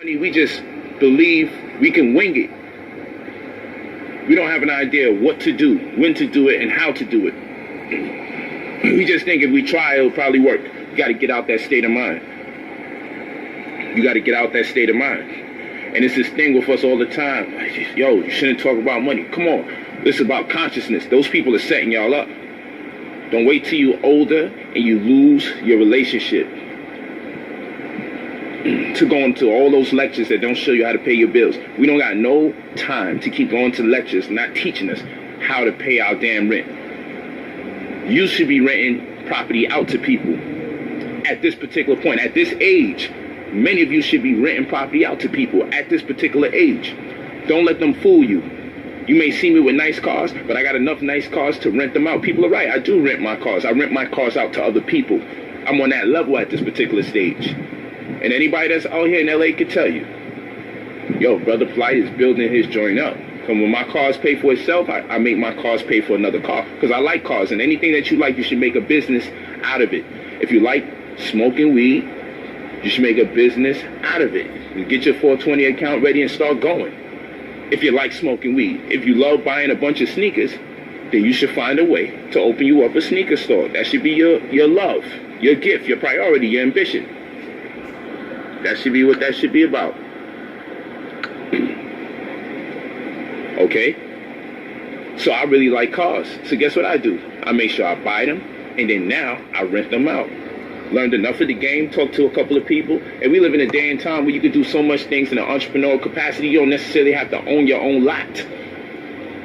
We just believe we can wing it. We don't have an idea of what to do, when to do it, and how to do it. We just think if we try, it'll probably work. You got to get out that state of mind. You got to get out that state of mind. And it's this thing with us all the time. Yo, you shouldn't talk about money. Come on. This is about consciousness. Those people are setting y'all up. Don't wait till you're older and you lose your relationship to go into all those lectures that don't show you how to pay your bills. We don't got no time to keep going to lectures not teaching us how to pay our damn rent. You should be renting property out to people at this particular point. At this age, many of you should be renting property out to people at this particular age. Don't let them fool you. You may see me with nice cars, but I got enough nice cars to rent them out. People are right. I do rent my cars. I rent my cars out to other people. I'm on that level at this particular stage. And anybody that's out here in LA could tell you, yo, Brother Flight is building his joint up. Because when my cars pay for itself, I make my cars pay for another car. Because I like cars. And anything that you like, you should make a business out of it. If you like smoking weed, you should make a business out of it. You get your 420 account ready and start going. If you like smoking weed. If you love buying a bunch of sneakers, then you should find a way to open you up a sneaker store. That should be your love, your gift, your priority, your ambition. That should be what that should be about. Okay? So I really like cars. So guess what I do? I make sure I buy them, and then now I rent them out. Learned enough of the game, talked to a couple of people, and we live in a day and time where you can do so much things in an entrepreneurial capacity. You don't necessarily have to own your own lot.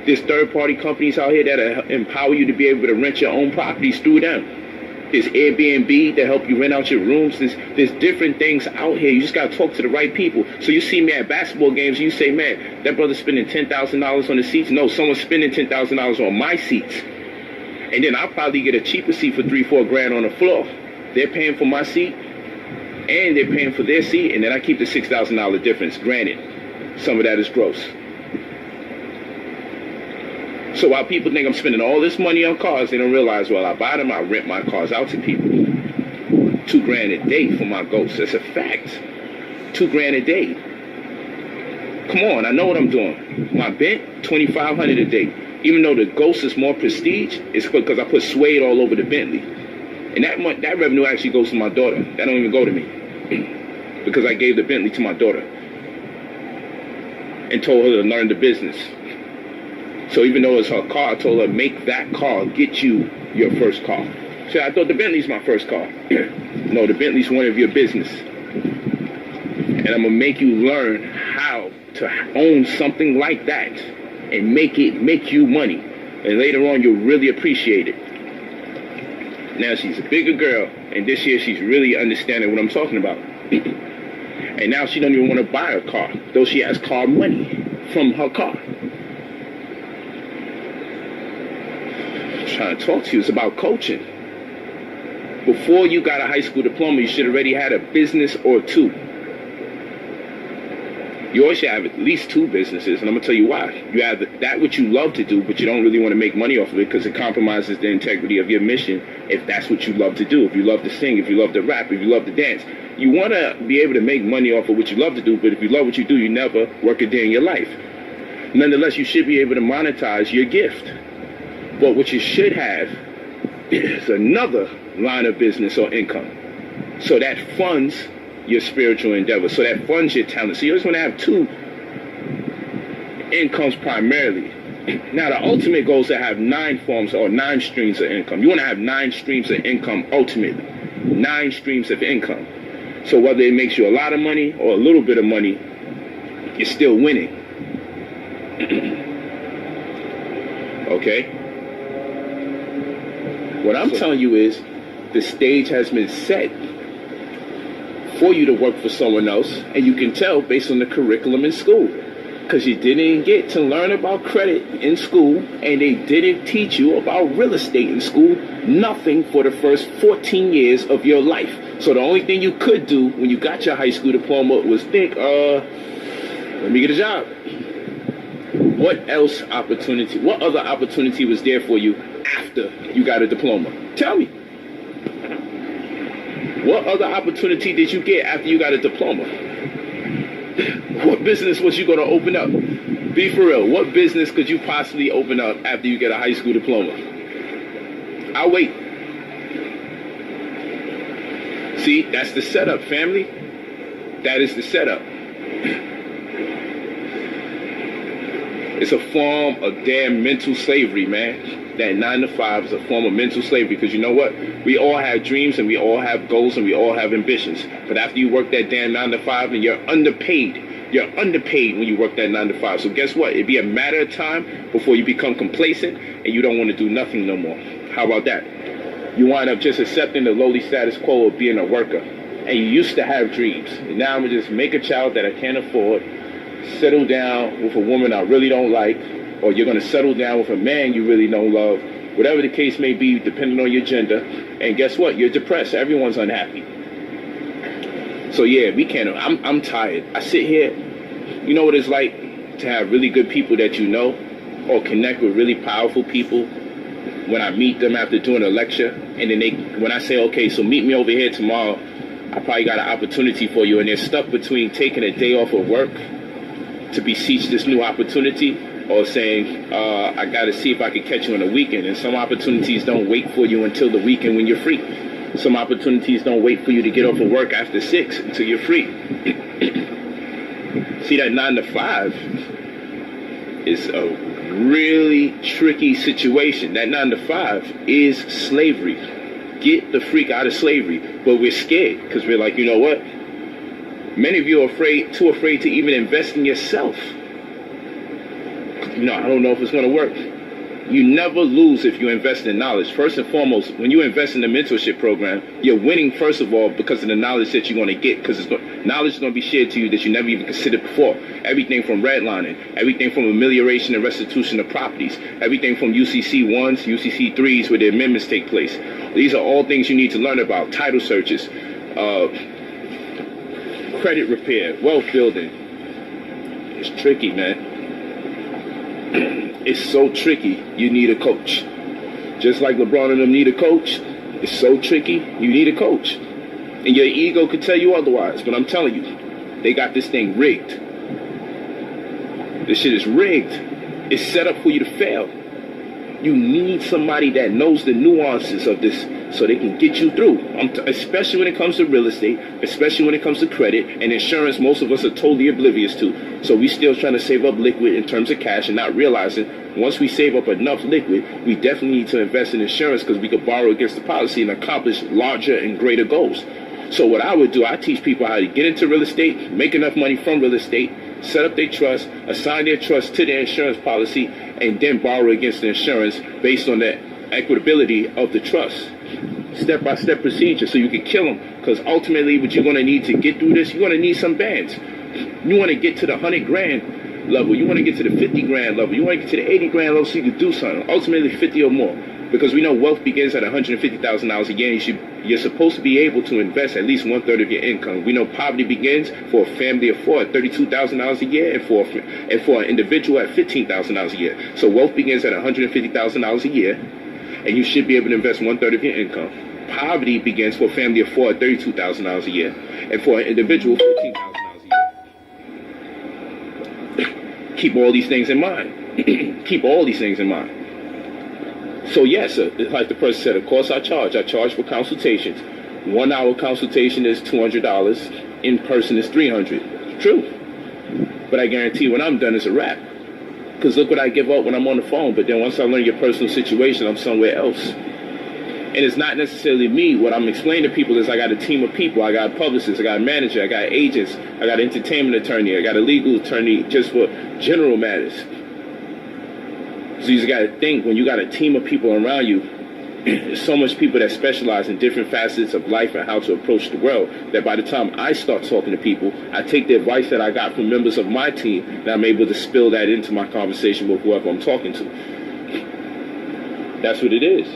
There's third-party companies out here that empower you to be able to rent your own properties through them. There's Airbnb that help you rent out your rooms. There's different things out here. You just got to talk to the right people. So you see me at basketball games, you say, man, that brother's spending $10,000 on the seats. No, someone's spending $10,000 on my seats. And then I'll probably get a cheaper seat for $3-4 grand on the floor. They're paying for my seat, and they're paying for their seat, and then I keep the $6,000 difference. Granted, some of that is gross. So while people think I'm spending all this money on cars, they don't realize, well, I buy them, I rent my cars out to people. $2 grand a day for my Ghost. That's a fact. $2 grand a day. Come on, I know what I'm doing. My Bent, $2,500 a day. Even though the Ghost is more prestige, it's because I put suede all over the Bentley. And that revenue actually goes to my daughter. That don't even go to me. Because I gave the Bentley to my daughter. And told her to learn the business. So even though it's her car, I told her, make that car get you your first car. So I thought the Bentley's my first car. No, the Bentley's one of your business. And I'm going to make you learn how to own something like that. And make you money. And later on, you'll really appreciate it. Now she's a bigger girl, and this year she's really understanding what I'm talking about. And now she don't even want to buy a car, though she has car money from her car. I'm trying to talk to you. It's about coaching. Before you got a high school diploma, you should have already had a business or two. You always should have at least 2 businesses, and I'm going to tell you why. You have that which you love to do, but you don't really want to make money off of it because it compromises the integrity of your mission if that's what you love to do. If you love to sing, if you love to rap, if you love to dance. You want to be able to make money off of what you love to do, but if you love what you do, you never work a day in your life. Nonetheless, you should be able to monetize your gift. But what you should have is another line of business or income. So that funds your spiritual endeavor. So that funds your talent. So you just want to have 2 incomes primarily. Now the ultimate goal is to have 9 forms or 9 streams of income. You want to have 9 streams of income ultimately. 9 streams of income. So whether it makes you a lot of money or a little bit of money, you're still winning. Okay? What I'm telling you is the stage has been set for you to work for someone else, and you can tell based on the curriculum in school, because you didn't get to learn about credit in school, and they didn't teach you about real estate in school. Nothing for the first 14 years of your life. So the only thing you could do when you got your high school diploma was think, let me get a job. What other opportunity was there for you after you got a diploma? Tell me. What other opportunity did you get after you got a diploma? What business was you going to open up? Be for real. What business could you possibly open up after you get a high school diploma? I'll wait. See, that's the setup, family. That is the setup. It's a form of damn mental slavery, man. That 9 to 5 is a form of mental slavery because you know what? We all have dreams and we all have goals and we all have ambitions. But after you work that damn 9 to 5 and you're underpaid when you work that 9 to 5. So guess what? It'd be a matter of time before you become complacent and you don't want to do nothing no more. How about that? You wind up just accepting the lowly status quo of being a worker. And you used to have dreams. And now I'm going to just make a child that I can't afford, settle down with a woman I really don't like, or you're going to settle down with a man you really don't love, whatever the case may be, depending on your gender. And guess what? You're depressed. Everyone's unhappy. So yeah, we can't. I'm tired. I sit here. You know what it's like to have really good people that you know, or connect with really powerful people. When I meet them after doing a lecture, and then when I say, okay, so meet me over here tomorrow, I probably got an opportunity for you, and they're stuck between taking a day off of work to beseech this new opportunity, or saying, I got to see if I can catch you on the weekend. And some opportunities don't wait for you until the weekend when you're free. Some opportunities don't wait for you to get off of work after 6 until you're free. See, that 9 to 5 is a really tricky situation. That 9 to 5 is slavery. Get the freak out of slavery. But we're scared because we're like, you know what? Many of you are too afraid to even invest in yourself. You know, I don't know if it's going to work. You never lose if you invest in knowledge. First and foremost, when you invest in the mentorship program, you're winning, first of all, because of the knowledge that you're going to get, because knowledge is going to be shared to you that you never even considered before. Everything from redlining, everything from amelioration and restitution of properties, everything from UCC 1s, UCC 3s, where the amendments take place. These are all things you need to learn about. Title searches, credit repair, wealth building. It's tricky, man. It's so tricky. You need a coach. Just like LeBron and them need a coach. It's so tricky. You need a coach. And your ego could tell you otherwise. But I'm telling you, they got this thing rigged. This shit is rigged. It's set up for you to fail. You need somebody that knows the nuances of this so they can get you through. Especially when it comes to real estate, especially when it comes to credit and insurance. Most of us are totally oblivious to. So we still trying to save up liquid in terms of cash and not realizing once we save up enough liquid, we definitely need to invest in insurance because we could borrow against the policy and accomplish larger and greater goals. So what I would do, I teach people how to get into real estate, make enough money from real estate, set up their trust, assign their trust to their insurance policy, and then borrow against the insurance based on the equitability of the trust. Step-by-step procedure so you can kill them. Because ultimately what you're going to need to get through this, you're going to need some bands. You want to get to the 100 grand level. You want to get to the 50 grand level. You want to get to the 80 grand level so you can do something. Ultimately 50 or more. Because we know wealth begins at $150,000 a year. You're supposed to be able to invest at least 1/3 of your income. We know poverty begins for a family of 4 at $32,000 a year, and for an individual at $15,000 a year. So wealth begins at $150,000 a year, and you should be able to invest 1/3 of your income. Poverty begins for a family of 4 at $32,000 a year, and for an individual, $15,000 a year. Keep all these things in mind. Keep all these things in mind. So yes, like the person said, of course I charge. I charge for consultations. 1 hour consultation is $200. In person is $300. True. But I guarantee when I'm done, it's a wrap. Because look what I give up when I'm on the phone. But then once I learn your personal situation, I'm somewhere else. And it's not necessarily me. What I'm explaining to people is I got a team of people. I got a publicist. I got a manager. I got agents. I got an entertainment attorney. I got a legal attorney just for general matters. So you just got to think, when you got a team of people around you, there's so much people that specialize in different facets of life and how to approach the world, that by the time I start talking to people, I take the advice that I got from members of my team, and I'm able to spill that into my conversation with whoever I'm talking to. That's what it is.